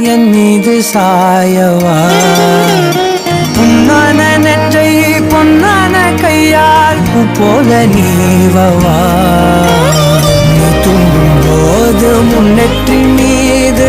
என் மீது சாயவா பொன்னான நெற்றை பொன்னான கையால் பூ போல நீவவா நீ தூங்கும் போது முன்னெற்றி மீது